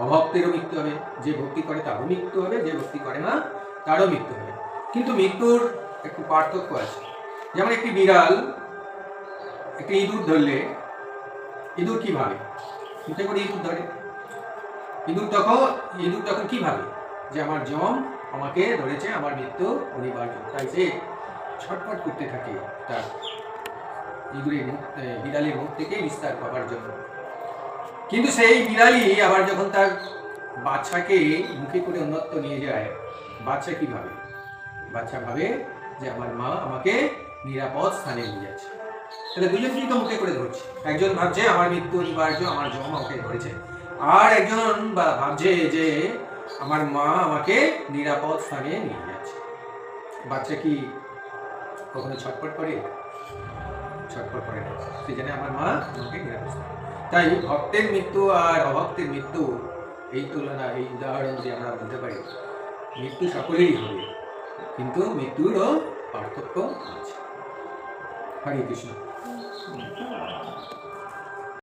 অভক্তেরও মৃত্যু হবে, যে ভক্তি করে তারও মৃত্যু হবে, যে ভক্তি করে না তারও মৃত্যু হবে। কিন্তু মৃত্যুর একটু পার্থক্য আছে। যেমন একটি বিড়াল একটি ইঁদুর ধরলে ইঁদুর কি ভাবে? মুখে করে ইঁদুর ধরে। ইঁদুর তখন কি ভাবে? যে আমার যম আমাকে ধরেছে, আমার মৃত্যু অনিবার্য। তাই সে ছটফট করতে থাকে তার বিড়ালের মুখ থেকে নিস্তার পাওয়ার জন্য। কিন্তু সেই বিড়ালই আবার যখন তার বাচ্চাকে মুখে করে অন্যত্র নিয়ে যায়, বাচ্চা কি ভাবে? বাচ্চা ভাবে যে আমার মা আমাকে নিরাপদ স্থানে নিয়ে যাচ্ছে। তাহলে দুজনকেই তো মুখে করে ধরছে। একজন ভাবছে আমার মৃত্যু অনিবার্য, আমার যম আমাকে ধরেছে, আর একজন ভাবছে যে আমার মা আমাকে নিরাপদ স্থানে নিয়ে যাচ্ছে। বাচ্চা কি কখনো ছটফট করে? ছটফট করে না, সে জানে আমার মা আমাকে নিরাপদ স্থানে। তাই ভক্তের মৃত্যু আর অভক্তের মৃত্যু এই তুলনা, এই উদাহরণ দিয়ে আমরা বলতে পারি মৃত্যু সকলেরই হবে, কিন্তু মৃত্যুরও পার্থক্য আছে। হরে কৃষ্ণ।